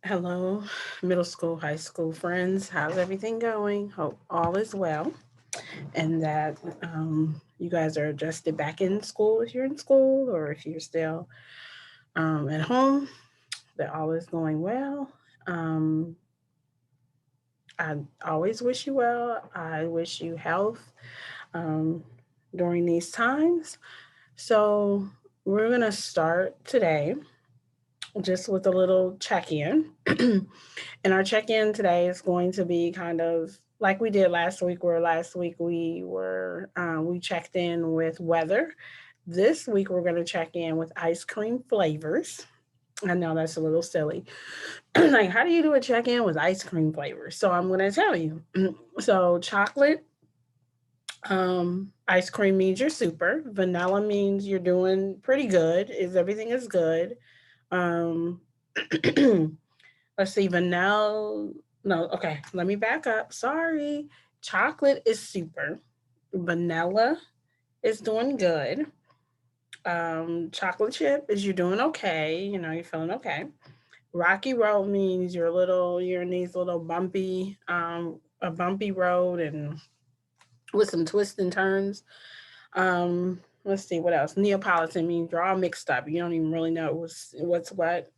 Hello, middle school, high school friends. How's everything going? Hope all is well and that you guys are adjusted back in school if you're in school or if you're still at home, that all is going well. Um, I always wish you well. I wish you health um, during these times. So, we're going to start today just with a little check in. And our check in today is going to be kind of like we did last week, where last week we checked in with weather. This week we're going to check in with ice cream flavors. I know that's a little silly. Like, how do you do a check in with ice cream flavors? So I'm going to tell you. So chocolate ice cream means you're super. Vanilla means you're doing pretty good. Is everything is good. Um, let's see, vanilla. No, okay. Let me back up. Sorry. Chocolate is super. Vanilla is doing good. Chocolate chip is you're doing okay. You know, you're feeling okay. Rocky road means you're in these little bumpy, a bumpy road and with some twists and turns. Let's see what else. Neapolitan means you're all mixed up. You don't even really know what's what.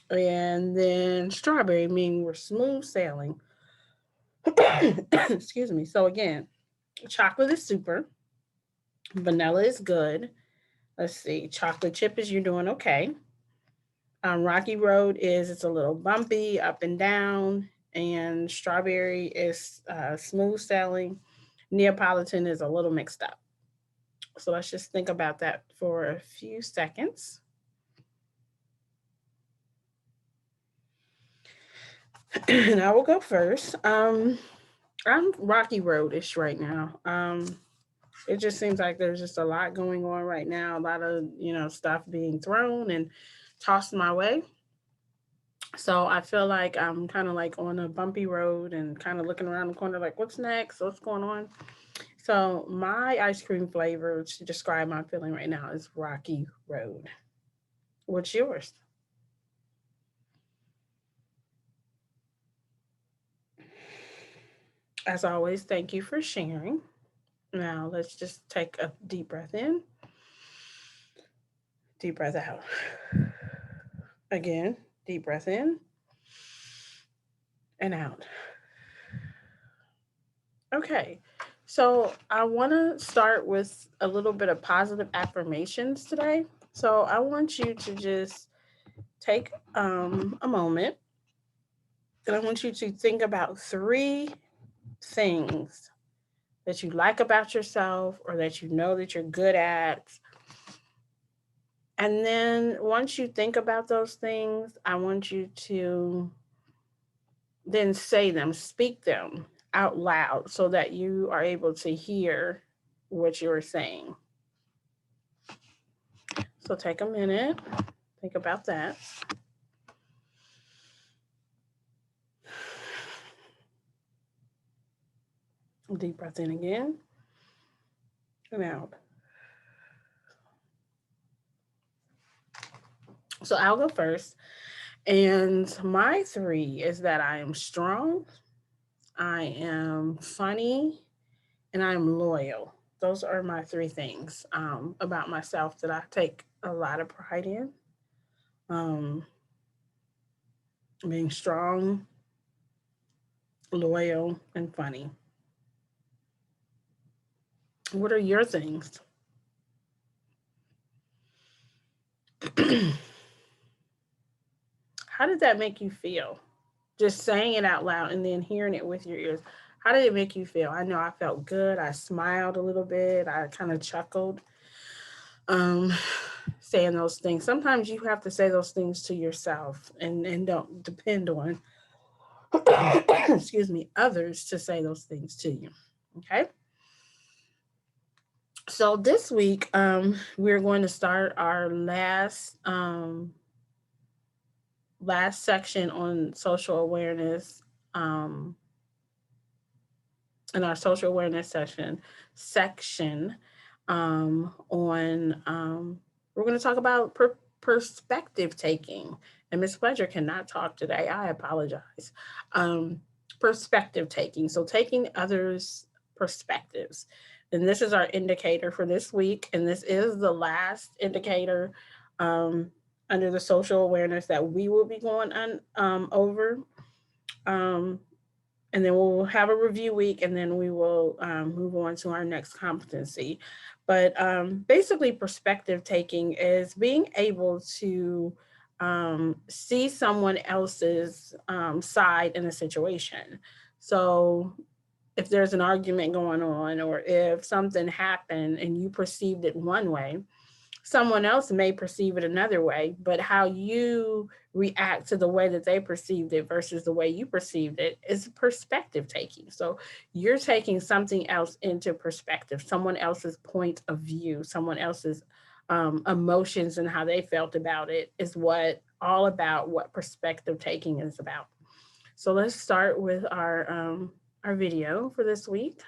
And then strawberry means we're smooth sailing. Excuse me. So again, chocolate is super. Vanilla is good. Let's see. Chocolate chip is you're doing okay. Rocky Road is it's a little bumpy up and down, and strawberry is smooth sailing. Neapolitan is a little mixed up. So let's just think about that for a few seconds. And I will go first. I'm Rocky Road-ish right now. It just seems like there's just a lot going on right now, a lot of stuff being thrown and tossed my way. So I feel like I'm kind of like on a bumpy road and kind of looking around the corner like, what's next, what's going on. So my ice cream flavor to describe my feeling right now is Rocky Road. What's yours? As always, thank you for sharing. Now let's just take a deep breath in, deep breath out. Again, deep breath in and out. Okay, so I want to start with a little bit of positive affirmations today. So I want you to just take a moment and I want you to think about three things that you like about yourself or that you know that you're good at. And then once you think about those things, I want you to then say them, speak them out loud so that you are able to hear what you're saying. So take a minute, think about that. Deep breath in again and out. So I'll go first. And my three is that I am strong, I am funny, and I am loyal. Those are my three things about myself that I take a lot of pride in. Um, being strong, loyal, and funny. What are your things? How did that make you feel? Just saying it out loud and then hearing it with your ears. How did it make you feel? I know I felt good. I smiled a little bit. I kind of chuckled um, saying those things. Sometimes you have to say those things to yourself and don't depend on, excuse me, others to say those things to you. Okay. So this week, we're going to start our last section on social awareness, um, in our social awareness section on we're going to talk about perspective taking. And Miss Pleasure cannot talk today. I apologize. Um, Perspective taking. So taking others' perspectives. And this is our indicator for this week. And this is the last indicator um, under the social awareness that we will be going on over. Um, and then we'll have a review week, and then we will move on to our next competency. But basically, perspective taking is being able to see someone else's side in a situation. So if there's an argument going on, or if something happened and you perceived it one way, someone else may perceive it another way, but how you react to the way that they perceived it versus the way you perceived it is perspective taking. So you're taking something else into perspective, someone else's point of view, someone else's emotions and how they felt about it is what all about what perspective taking is about. So let's start with our video for this week.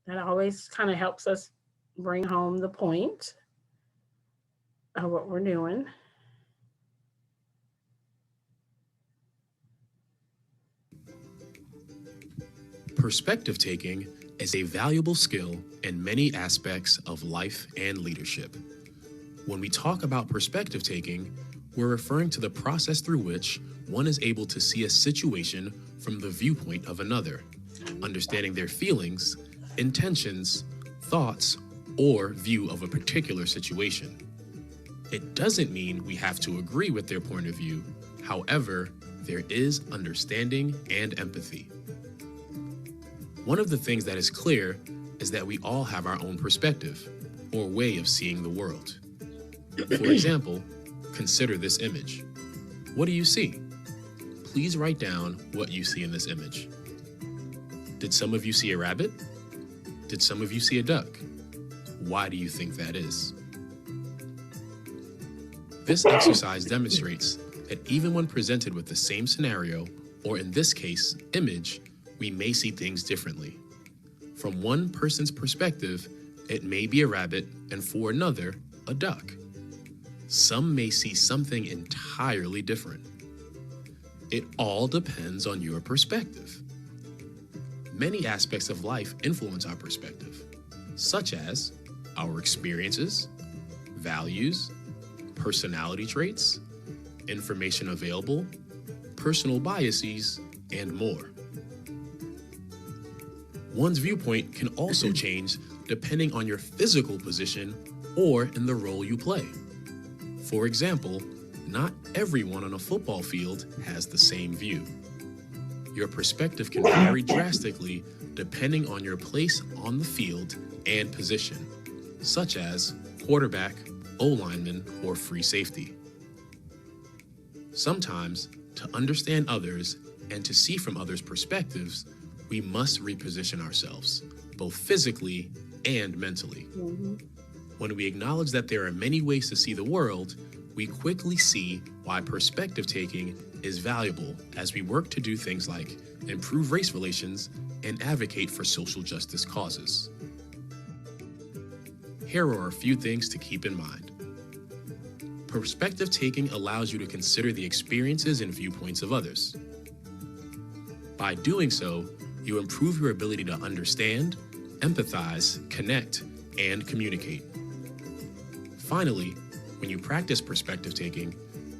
That always kind of helps us bring home the point of what we're doing. Perspective taking is a valuable skill in many aspects of life and leadership. When we talk about perspective taking, we're referring to the process through which one is able to see a situation from the viewpoint of another, understanding their feelings, intentions, thoughts, or view of a particular situation. It doesn't mean we have to agree with their point of view. However, there is understanding and empathy. One of the things that is clear is that we all have our own perspective, or way of seeing the world. For example, consider this image. What do you see? Please write down what you see in this image. Did some of you see a rabbit? Did some of you see a duck? Why do you think that is? This exercise demonstrates that even when presented with the same scenario, or in this case, image, we may see things differently. From one person's perspective, it may be a rabbit, and for another, a duck. Some may see something entirely different. It all depends on your perspective. Many aspects of life influence our perspective, such as our experiences, values, personality traits, information available, personal biases, and more. One's viewpoint can also change depending on your physical position or in the role you play. For example, not everyone on a football field has the same view. Your perspective can vary drastically depending on your place on the field and position, such as quarterback, O-lineman, or free safety. Sometimes, to understand others and to see from others' perspectives, we must reposition ourselves, both physically and mentally. When we acknowledge that there are many ways to see the world, we quickly see why perspective taking is valuable as we work to do things like improve race relations and advocate for social justice causes. Here are a few things to keep in mind. Perspective taking allows you to consider the experiences and viewpoints of others. By doing so, you improve your ability to understand, empathize, connect, and communicate. Finally, when you practice perspective taking,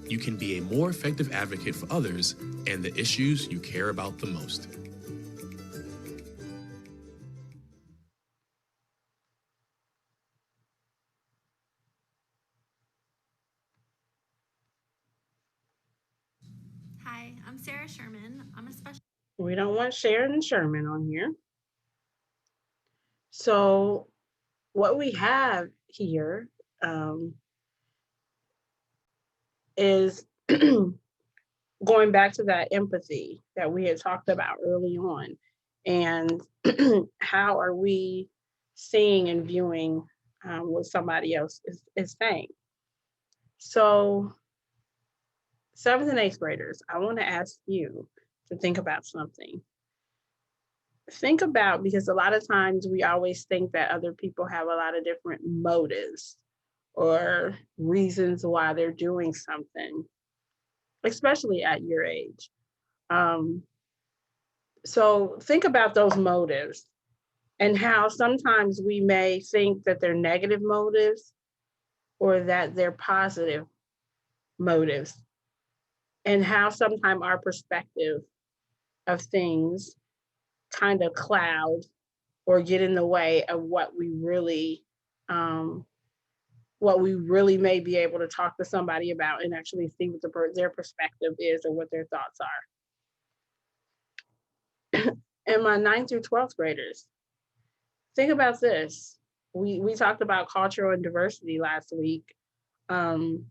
you can be a more effective advocate for others and the issues you care about the most. Hi, I'm Sarah Sherman. I'm a special. We don't want Sharon and Sherman on here. So what we have here is going back to that empathy that we had talked about early on, and how are we seeing and viewing what somebody else is saying. So 7th and 8th graders, I want to ask you to think about something. Think about, because a lot of times we always think that other people have a lot of different motives or reasons why they're doing something, especially at your age. Um, so think about those motives and how sometimes we may think that they're negative motives or that they're positive motives, and how sometimes our perspective of things kind of cloud or get in the way of um, what we really may be able to talk to somebody about and actually see what their perspective is or what their thoughts are. And my 9th through 12th graders, think about this. We talked about cultural and diversity last week. Um,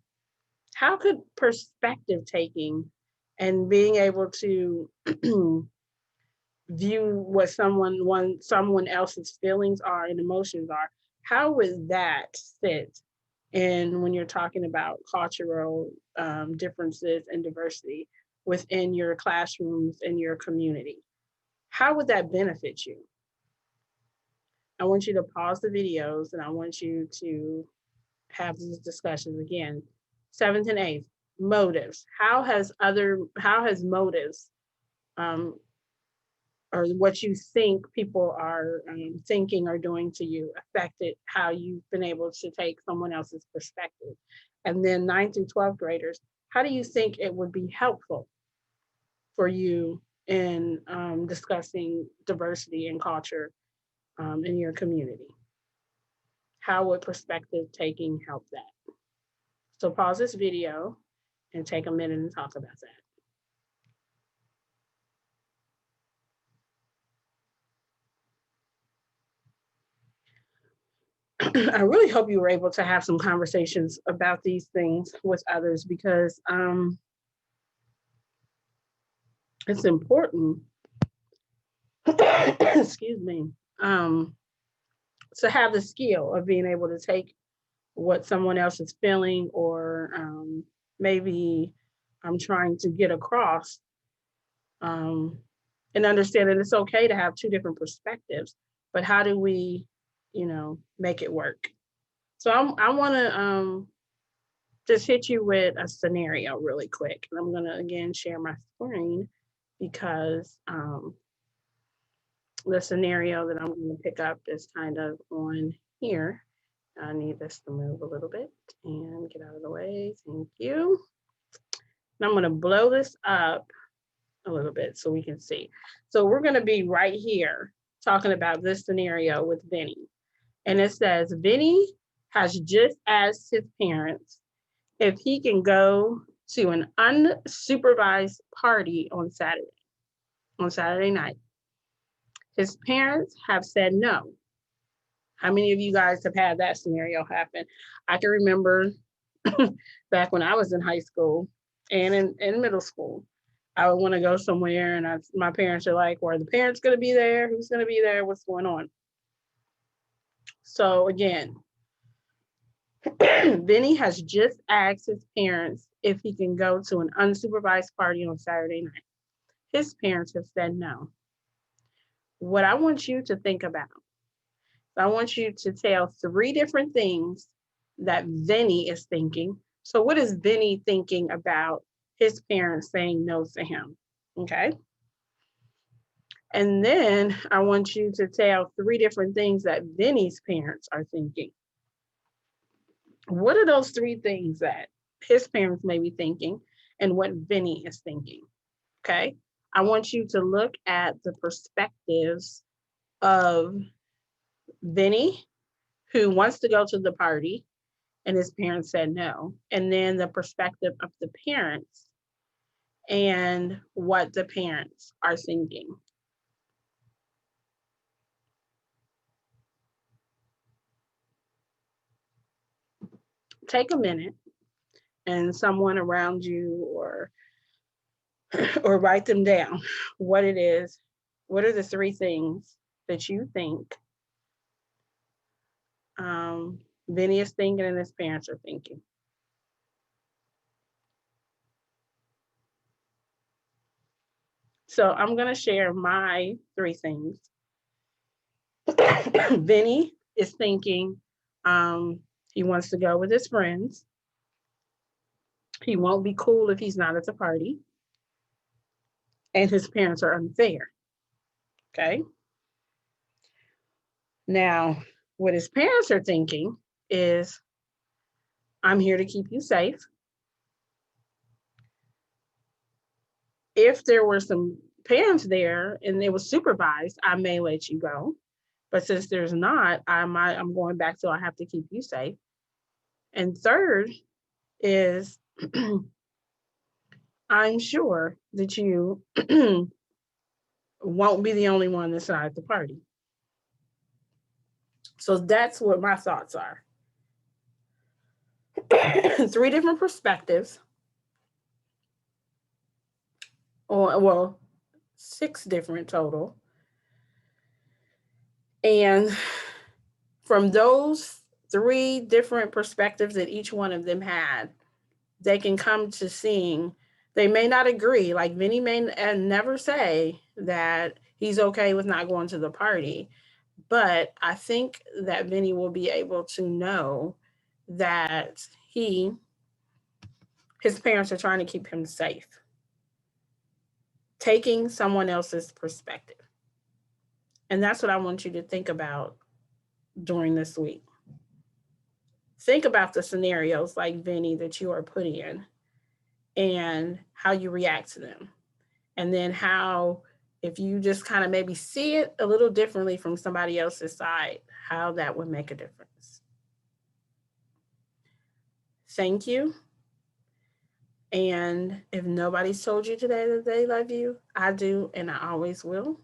how could perspective taking and being able to view what someone else's feelings are and emotions are, how would that sit in when you're talking about cultural differences and diversity within your classrooms and your community? How would that benefit you? I want you to pause the videos and I want you to have these discussions again. 7th and 8th, motives. How has motives um, or what you think people are thinking or doing to you affected how you've been able to take someone else's perspective? And then 9th through 12th graders, how do you think it would be helpful for you in discussing diversity and culture in your community? How would perspective taking help that? So pause this video and take a minute and talk about that. I really hope you were able to have some conversations about these things with others because it's important, excuse me, um, to have the skill of being able to take what someone else is feeling or maybe I'm trying to get across um, and understand that it's okay to have two different perspectives, but how do we, make it work? So I want to just hit you with a scenario really quick. And I'm going to again share my screen because the scenario that I'm going to pick up is kind of on here. I need this to move a little bit and get out of the way. Thank you. And I'm going to blow this up a little bit so we can see. So we're going to be right here talking about this scenario with Vinny. And it says, Vinny has just asked his parents if he can go to an unsupervised party on Saturday night. His parents have said no. How many of you guys have had that scenario happen? I can remember back when I was in high school and in middle school. I would want to go somewhere, and my parents are like, well, are the parents going to be there? Who's going to be there? What's going on? So again, Vinny has just asked his parents if he can go to an unsupervised party on Saturday night. His parents have said no. What I want you to think about, I want you to tell 3 different things that Vinny is thinking. So what is Vinny thinking about his parents saying no to him? Okay. And then I want you to tell 3 different things that Vinny's parents are thinking. What are those 3 things that his parents may be thinking and what Vinny is thinking? Okay. I want you to look at the perspectives of Vinny, who wants to go to the party, and his parents said no. And then the perspective of the parents and what the parents are thinking. Take a minute and someone around you or write them down what it is. What are the 3 things that you think Vinny is thinking and his parents are thinking? So I'm going to share my 3 things. Vinny is thinking He wants to go with his friends. He won't be cool if he's not at the party. And his parents are unfair. Okay. Now, what his parents are thinking is, I'm here to keep you safe. If there were some parents there and it was supervised, I may let you go. But since there's not, I'm going back, so I have to keep you safe. And third is, I'm sure that you won't be the only one that's not at the party. So that's what my thoughts are. 3 different perspectives, or well, 6 different total. And from those 3 different perspectives that each one of them had, they can come to seeing, they may not agree. Like Vinny may never say that he's okay with not going to the party, but I think that Vinny will be able to know that his parents are trying to keep him safe, taking someone else's perspective. And that's what I want you to think about during this week. Think about the scenarios like Vinny that you are put in and how you react to them. And then how, if you just kind of maybe see it a little differently from somebody else's side, how that would make a difference. Thank you. And if nobody's told you today that they love you, I do, and I always will.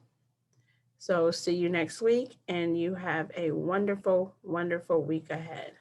So see you next week, and you have a wonderful, wonderful week ahead.